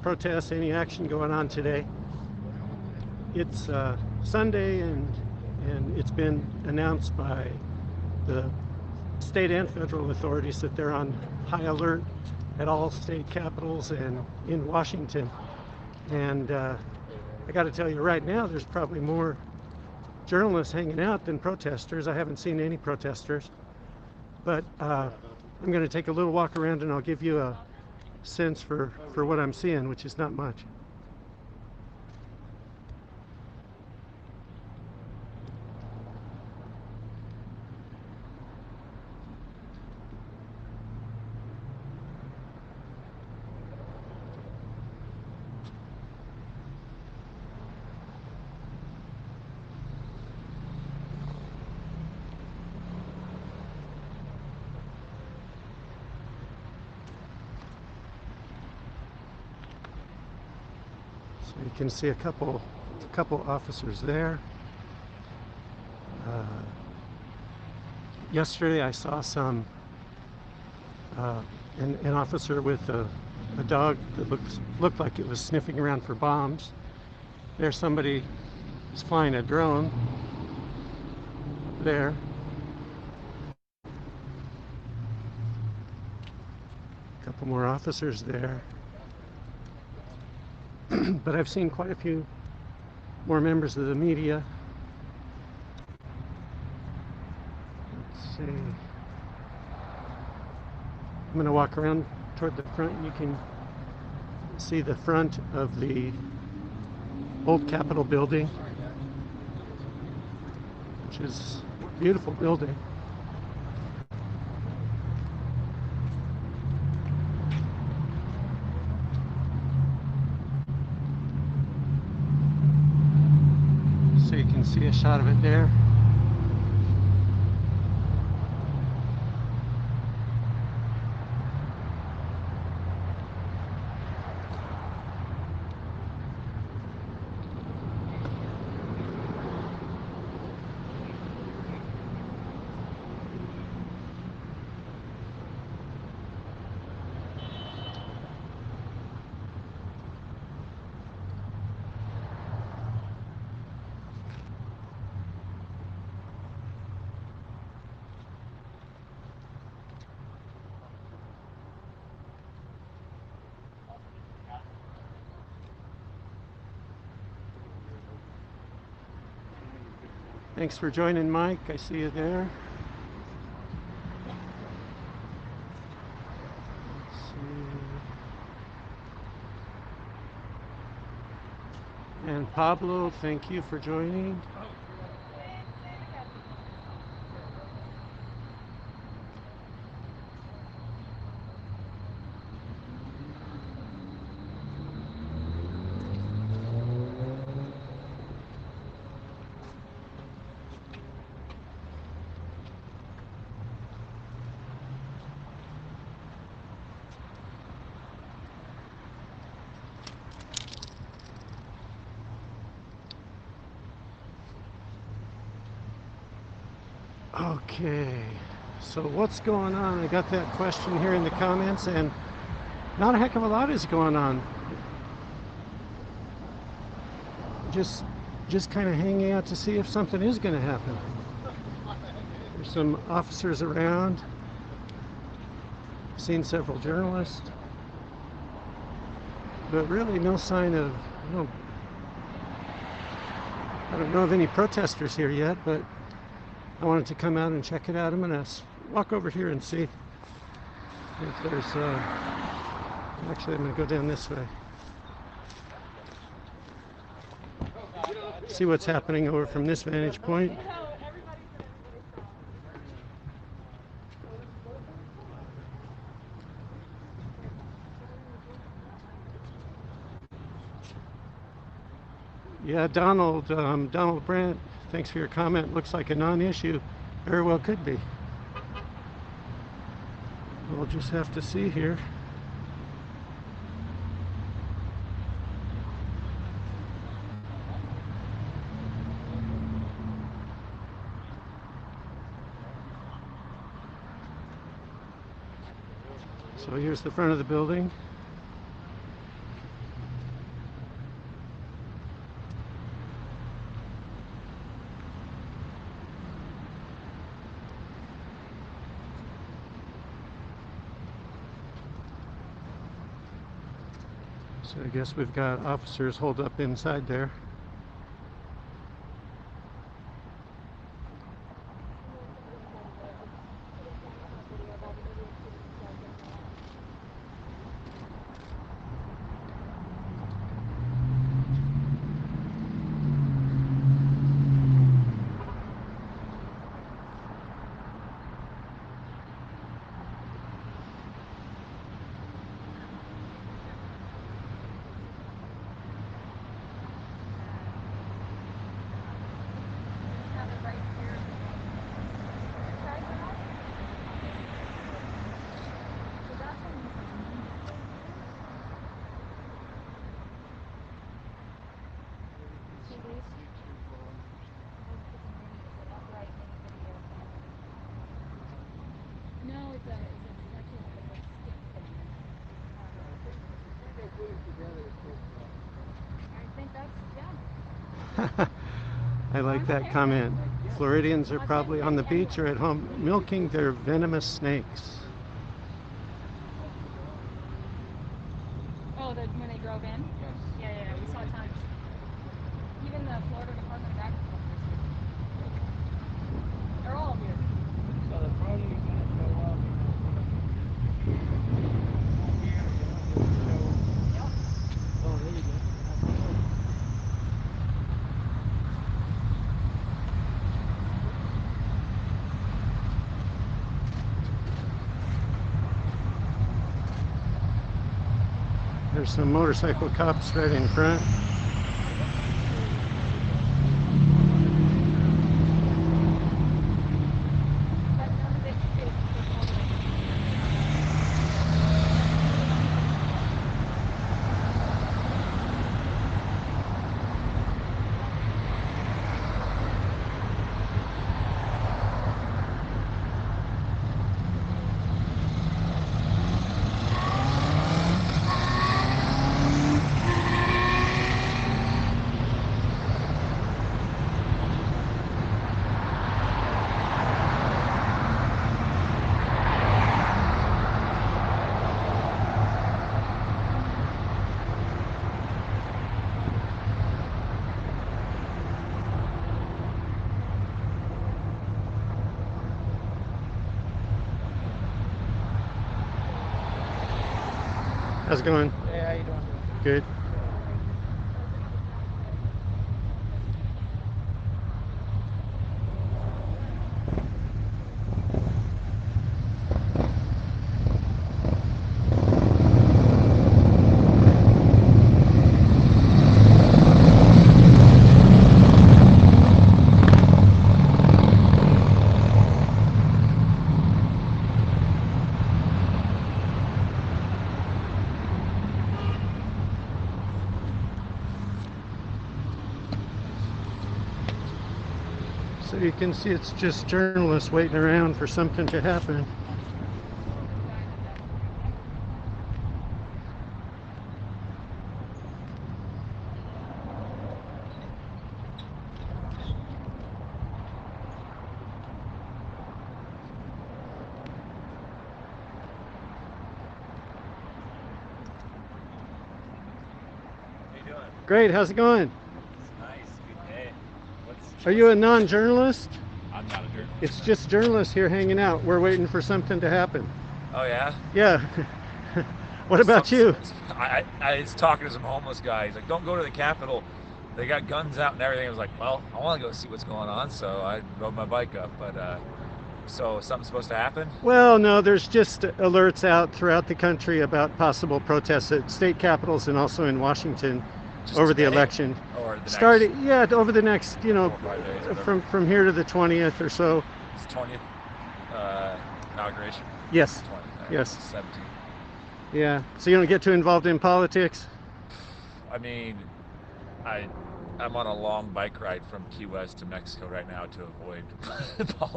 protests, any action going on today. It's Sunday, and it's been announced by the state and federal authorities that they're on high alert at all state capitals and in Washington. And I got to tell you right now, there's probably more journalists hanging out than protesters. I haven't seen any protesters, but I'm going to take a little walk around and I'll give you a sense for what I'm seeing, which is not much. So you can see a couple officers there. Yesterday I saw an officer with a dog that looked like it was sniffing around for bombs. There's somebody who's flying a drone there. A couple more officers there. But I've seen quite a few more members of the media. Let's see. I'm going to walk around toward the front. You can see the front of the old Capitol building, which is a beautiful building. So you can see a shot of it there. Thanks for joining, Mike. I see you there. Let's see. And Pablo, thank you for joining. Okay, so what's going on? I got that question here in the comments, and not a heck of a lot is going on. Just kind of hanging out to see if something is going to happen. There's some officers around. Seen several journalists, but really no sign of, I don't know of any protesters here yet, but I wanted to come out and check it out. I'm going to walk over here and see if there's, actually I'm going to go down this way. See what's happening over from this vantage point. Yeah, Donald Brandt, thanks for your comment. Looks like a non-issue. Very well could be. We'll just have to see here. So here's the front of the building. So I guess we've got officers holed up inside there. No, it's a statue of a stick thing. I think that's, yeah. I like that comment. Floridians are probably on the beach or at home milking their venomous snakes. Oh, when they drove in? Yes. Yeah, we saw tons. Even the Florida Department of Agriculture. They're all here. So the pony is going to show up. Oh, there you go. There's some motorcycle cops right in front. How's it going? Hey, how you doing? Good. So you can see it's just journalists waiting around for something to happen. How you doing? Great, how's it going? It's nice, good day. Are you a non-journalist? I'm not a journalist. It's just journalists here hanging out. We're waiting for something to happen. Oh yeah? Yeah. What about you? I was talking to some homeless guy. He's like, don't go to the Capitol. They got guns out and everything. I was like, well, I want to go see what's going on. So I rode my bike up. But so something's supposed to happen? Well, no, there's just alerts out throughout the country about possible protests at state capitals and also in Washington Just over the today? election. Or the Starting, yeah, over the next, 4 or 5 days, whatever. from here to the 20th or so. It's 20th inauguration. Yes. 20th. Yes. 17th. Yeah. So you don't get too involved in politics? I mean, I'm on a long bike ride from Key West to Mexico right now to avoid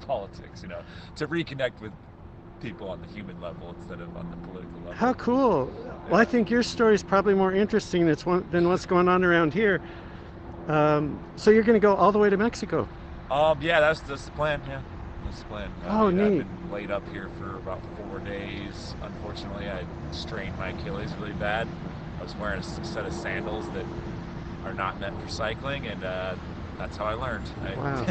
politics, to reconnect with people on the human level instead of on the political level. How cool. Well, I think your story is probably more interesting than what's going on around here. So you're going to go all the way to Mexico? Yeah, that's the plan. Yeah, that's the plan. Oh, neat. I've been laid up here for about 4 days. Unfortunately, I strained my Achilles really bad. I was wearing a set of sandals that are not meant for cycling, and that's how I learned. Wow.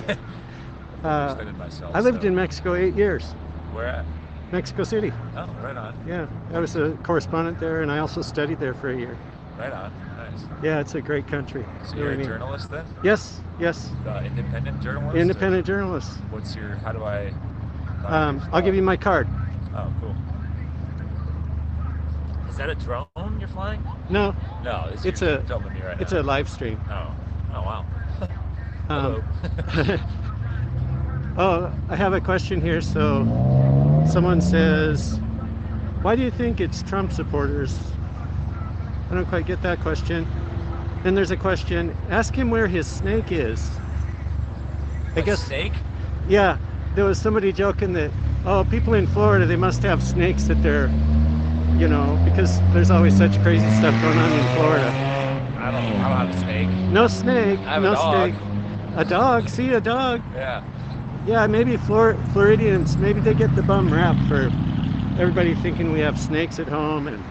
Extended myself. I lived so. in Mexico 8 years. Where at? Mexico City. Oh, right on. Yeah, I was a correspondent there, and I also studied there for a year. Right on. Nice. Yeah, it's a great country. So you're a journalist then? Yes, yes. Independent journalist? Independent journalist. What's your, how do I? I'll give you my card. Oh, cool. Is that a drone you're flying? No. No, it's a filming me right it's now. a live stream. Oh wow. Hello. Oh, I have a question here. So someone says, why do you think it's Trump supporters? I don't quite get that question. Then there's a question, ask him where his snake is. I guess snake? Yeah, there was somebody joking that, oh, people in Florida, they must have snakes that they're, you know, because there's always such crazy stuff going on in Florida. I don't have a snake. No snake. I have no a dog. snake. A dog. See, a dog. Yeah. Yeah, maybe Floridians, maybe they get the bum rap for everybody thinking we have snakes at home and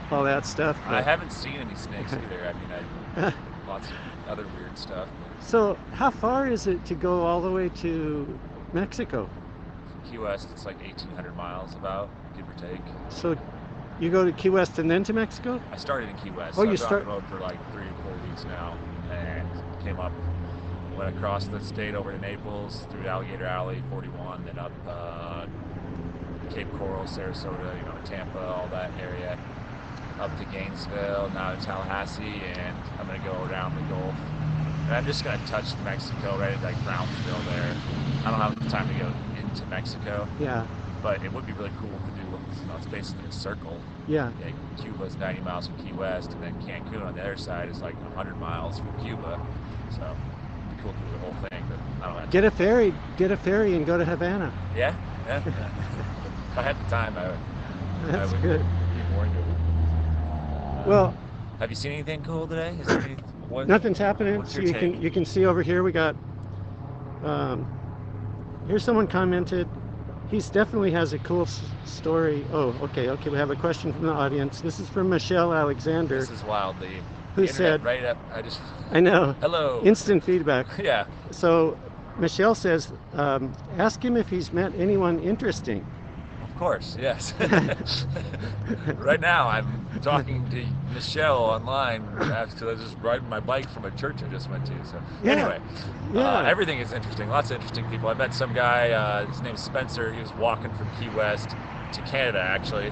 all that stuff. I haven't seen any snakes either. I mean, lots of other weird stuff. So how far is it to go all the way to Mexico? From Key West, it's like 1,800 miles about, give or take. So you go to Key West and then to Mexico? I started in Key West. Oh, so you I've been on the road for like 3 or 4 weeks now, and came up, went across the state over to Naples, through Alligator Alley, 41, then up Cape Coral, Sarasota, you know, Tampa, all that area, up to Gainesville, now to Tallahassee, and I'm gonna go around the Gulf. And I'm just gonna touch Mexico right at like Brownsville there. I don't have the time to go into Mexico. Yeah. But it would be really cool to do, you know, it's basically a circle. Yeah. Cuba's 90 miles from Key West, and then Cancun on the other side is like 100 miles from Cuba. So it'd be cool to do the whole thing, but I don't know. Get a ferry and go to Havana. Yeah. If I had the time, I would good. be more into it. Well, have you seen anything cool today? nothing's happening. What's So your you can see over here we got here's someone commented, he definitely has a cool story. Oh, okay, we have a question from the audience. This is from Michelle Alexander. This is wild. Who said, right up, I know. Hello. Instant feedback. Yeah. So Michelle says, ask him if he's met anyone interesting. Of course, yes. Right now I'm talking to Michelle online because I was just riding my bike from a church I just went to. So Yeah. anyway, Yeah. everything is interesting. Lots of interesting people. I met some guy, his name's Spencer. He was walking from Key West to Canada, actually.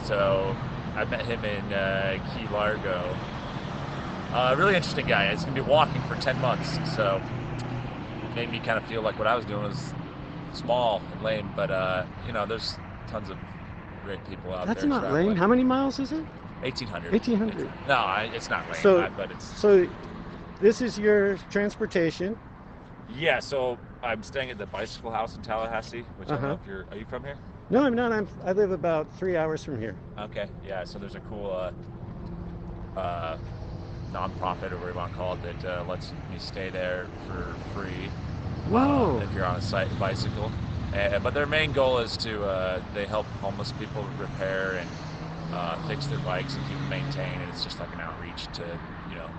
So I met him in Key Largo. Really interesting guy. He's going to be walking for 10 months. So it made me kind of feel like what I was doing was small and lame. But, you know, there's tons of great people out That's there. not traveling. lame. How many miles is it? 1,800. 1,800. It's not lame, So, but it's... So this is your transportation. Yeah, so I'm staying at the Bicycle House in Tallahassee, which I don't know if are you from here? No, I'm not. I live about 3 hours from here. Okay, yeah, so there's a cool non-profit, or whatever you want to call it, that lets me stay there for free. Whoa. If you're on a bicycle. But their main goal is to, they help homeless people repair and fix their bikes and keep them maintained, and it's just like an outreach to, you know,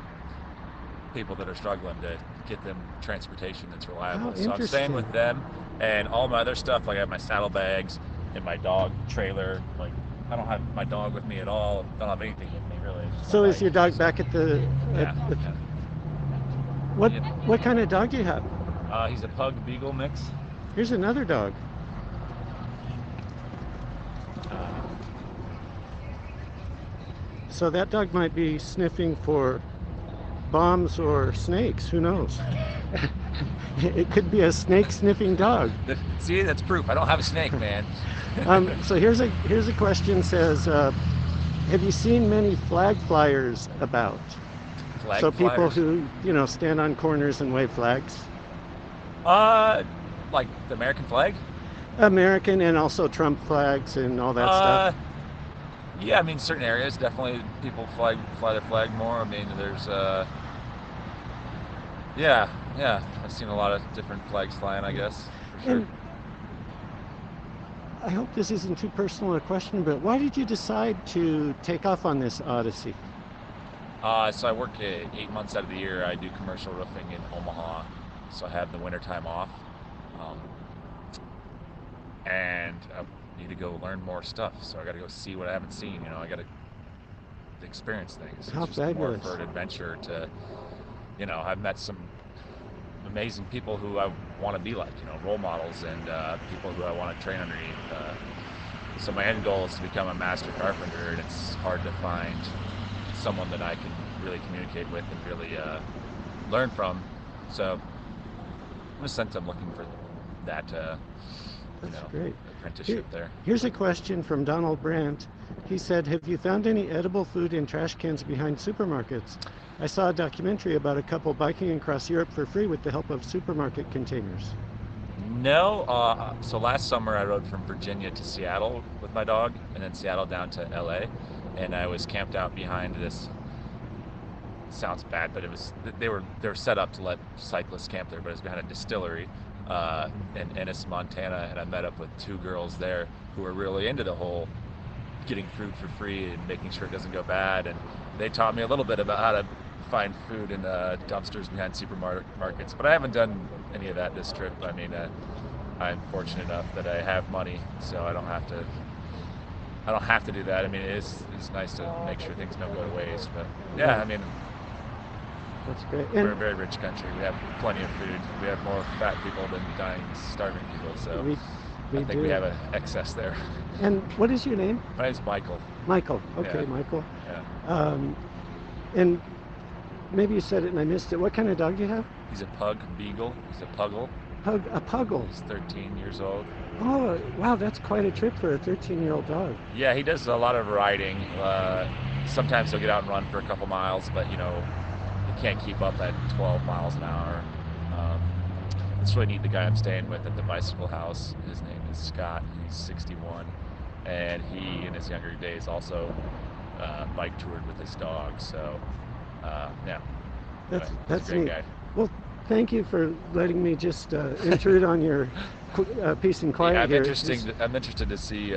people that are struggling to get them transportation that's reliable. Oh, so I'm staying with them, and all my other stuff, like I have my saddlebags and my dog trailer. Like, I don't have my dog with me at all. Don't have anything with me really. So is your dog back at the... Yeah. What kind of dog do you have? He's a pug beagle mix. Here's another dog. So that dog might be sniffing for bombs or snakes. Who knows? It could be a snake sniffing dog. See, that's proof. I don't have a snake, man. So here's a question. Says, have you seen many flag flyers about? Flag so people flyers? who, you know, stand on corners and wave flags. Like the American flag? American and also Trump flags and all that stuff. Yeah, I mean, certain areas definitely people fly their flag more. I mean, there's yeah, I've seen a lot of different flags flying, I guess, for sure. And I hope this isn't too personal a question, but why did you decide to take off on this Odyssey? So I work 8 months out of the year. I do commercial roofing in Omaha, so I have the wintertime off. Um, and I need to go learn more stuff. So I got to go see what I haven't seen. I got to experience things. How It's just more fabulous. for an adventure to, I've met some amazing people who I want to be like, role models and people who I want to train underneath. So my end goal is to become a master carpenter, and it's hard to find someone that I can really communicate with and really learn from. So in a sense, I'm looking for that, That's great. apprenticeship there. Here's a question from Donald Brandt. He said, have you found any edible food in trash cans behind supermarkets? I saw a documentary about a couple biking across Europe for free with the help of supermarket containers. No, so last summer I rode from Virginia to Seattle with my dog, and then Seattle down to LA, and I was camped out behind this. Sounds bad, but they were set up to let cyclists camp there, but it was behind a distillery in Ennis, Montana, and I met up with two girls there who were really into the whole getting food for free and making sure it doesn't go bad, and they taught me a little bit about how to find food in dumpsters behind supermarkets. But I haven't done any of that this trip. I mean, I'm fortunate enough that I have money, so I don't have to do that. I mean, it's nice to make sure things don't go to waste. But yeah, I mean, That's great. we're a very rich country. We have plenty of food. We have more fat people than dying, starving people. So I think we have an excess there. And what is your name? My name's Michael. Michael. Okay, Yeah. Michael. Yeah. And maybe you said it and I missed it. What kind of dog do you have? He's a pug beagle. He's a puggle. A puggle. He's 13 years old. Oh, wow, that's quite a trip for a 13-year-old dog. Yeah, he does a lot of riding. Sometimes he'll get out and run for a couple miles, but he can't keep up at 12 miles an hour. It's really neat. The guy I'm staying with at the bicycle house, his name is Scott. He's 61, and he, in his younger days, also bike toured with his dog. So, yeah, That's he's that's a great neat. guy. Well, thank you for letting me just intrude on your peace and quiet Yeah, I'm here. interested to see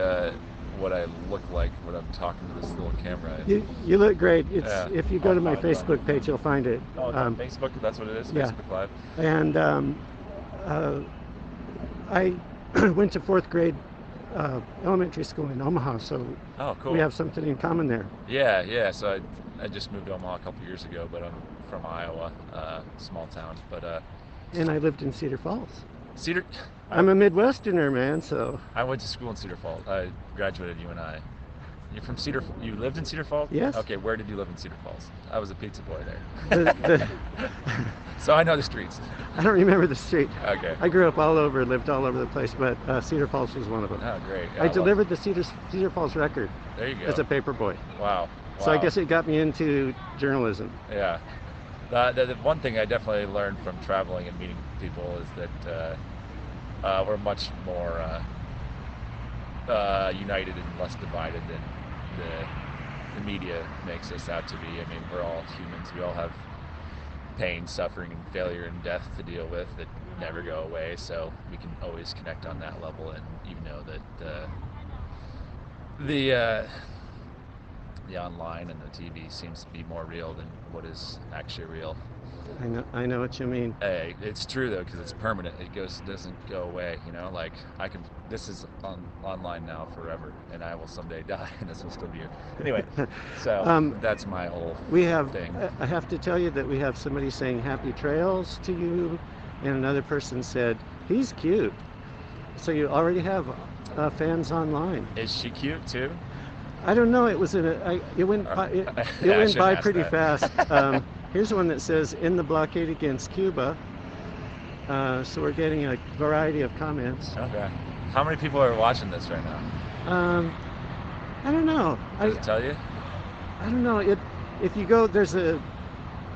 what I look like when I'm talking to this little camera. You look great. It's Yeah. if you go to my I'll find it. Facebook page, you'll find it. Oh, it's on Facebook. That's what it is. yeah. Facebook Live. And I went to fourth grade elementary school in Omaha, so Oh, cool. we have something in common there. Yeah. So I just moved to Omaha a couple years ago, but I'm from Iowa, small town. But And I lived in Cedar Falls. Cedar. I'm a Midwesterner, man. So I went to school in Cedar Falls. I graduated UNI. You're from Cedar. You lived in Cedar Falls? Yes. Okay. Where did you live in Cedar Falls? I was a pizza boy there. the, So I know the streets. I don't remember the street. Okay. I grew up all over, lived all over the place, but Cedar Falls was one of them. Oh, great. Yeah, I delivered the Cedar Falls Record There you go. as a paper boy. Wow. So I Wow. guess it got me into journalism. Yeah. The one thing I definitely learned from traveling and meeting people is that we're much more united and less divided than the media makes us out to be. I mean, we're all humans. We all have pain, suffering, and failure and death to deal with that never go away. So we can always connect on that level, and even know that the online and the TV seems to be more real than what is actually real. I know what you mean. Hey, it's true though, because it's permanent. Doesn't go away. Like this is online now forever, and I will someday die, and this will still be here. Anyway, so that's my whole We have. thing. I have to tell you that we have somebody saying happy trails to you, and another person said he's cute. So you already have fans online. Is she cute too? I don't know. It was it went by, it I went shouldn't by ask pretty that. fast. Here's one that says in the blockade against Cuba. So we're getting a variety of comments. Okay. How many people are watching this right now? I don't know. Does it tell you? I don't know. If you go,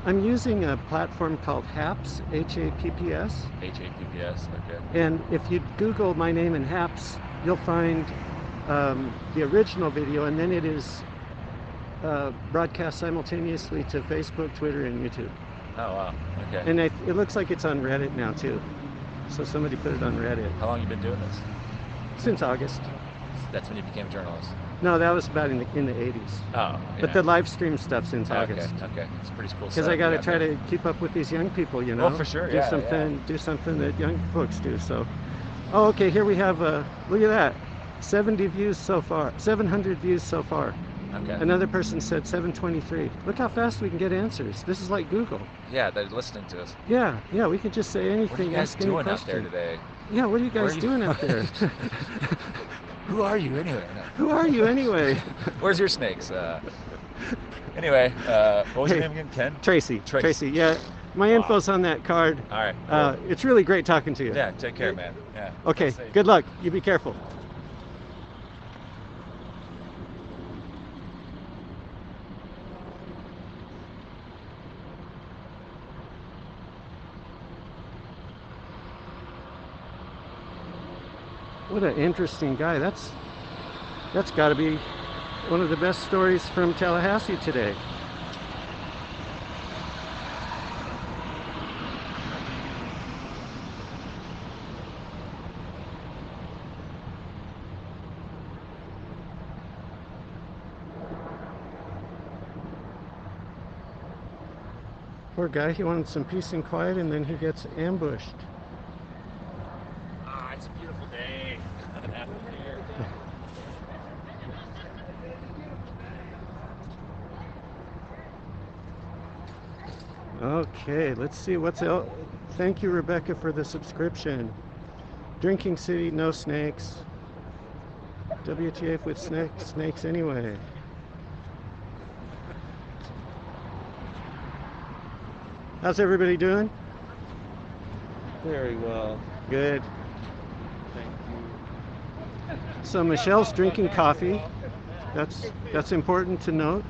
I'm using a platform called HAPS, H-A-P-P-S. HAPPS. Okay. And if you Google my name and HAPS, you'll find the original video, and then it is broadcast simultaneously to Facebook, Twitter, and YouTube. Oh wow. Okay. And it looks like it's on Reddit now too. So somebody put it on Reddit How long you been doing this? since August. That's when you became a journalist. No, that was about in the 80s. Oh, yeah. But the live stream stuff since August. Okay. It's pretty cool. Because I got to try to keep up with these young people, you know. Oh, for sure. Do Yeah, something. Do something that young folks do. So, oh, okay. Here we have. Look at that. 70 views so far. 700 views so far. Okay. Another person said 723. Look how fast we can get answers. This is like Google. Yeah, they're listening to us. Yeah. We can just say anything. What are you guys ask any doing out question. there today? Yeah. What are you guys doing out there? Who are you anyway? Who are you anyway? Where's your snakes? Anyway, what was your name again? Ken? Tracy. Yeah. My info's on that card. All right. Cool. It's really great talking to you. Yeah. Take care, man. Yeah. Okay. Good luck. You be careful. What an interesting guy. That's got to be one of the best stories from Tallahassee today. Poor guy, he wanted some peace and quiet and then he gets ambushed. It's a beautiful day. Okay, let's see what's else. Thank you, Rebecca, for the subscription. Drinking City, no snakes. WTF with snakes anyway. How's everybody doing? Very well. Good. Thank you. So Michelle's drinking coffee. That's important to note.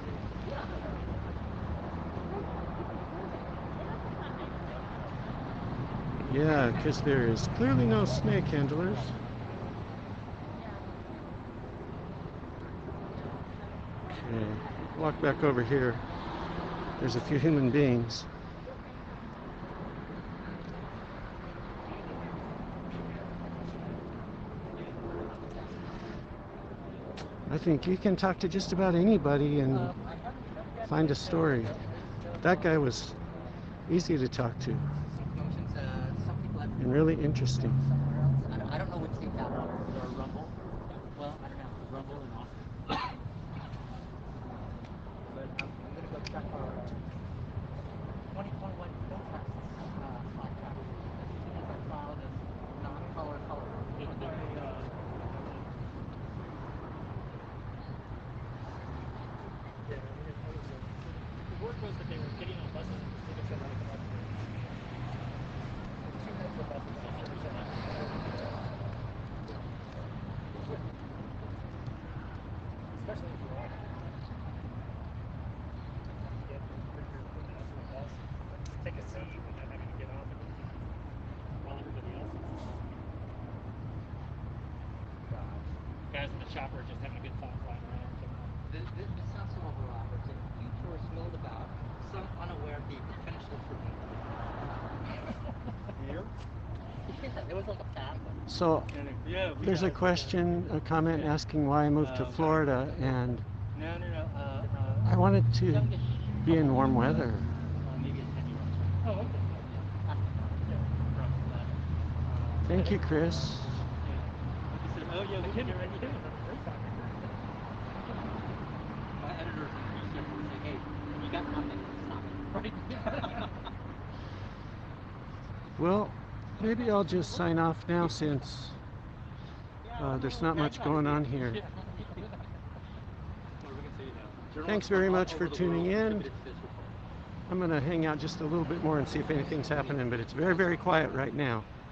Yeah, because there is clearly no snake handlers. Okay, walk back over here. There's a few human beings. I think you can talk to just about anybody and find a story. That guy was easy to talk to and really interesting. I don't know what state that was, or Rumble. Well, I don't know, Rumble and Austin. But I'm gonna go check our 2021 protest podcast. Because I saw this non-color color. The word was that they were getting on buses and they said like about 2 minutes of buses and they said that. Especially if you're on. Get bring your equipment out to the bus, take a seat and then having to get off and while everybody else is. Guys in the chopper are just having a good time flying around. This sounds so overoperative. You tourists milled about, some unaware of the potential for me. Here? It was like a bad one. So there's a question, a comment asking why I moved to Florida, and No. I wanted to be in warm weather. Maybe it's heavy. Oh, okay. Thank you, Chris. He said, oh yeah, we can do it. My editors in research would say, hey, you got nothing, stop it. Right? Well, maybe I'll just sign off now since there's not much going on here. Thanks very much for tuning in. I'm going to hang out just a little bit more and see if anything's happening, but it's very, very quiet right now.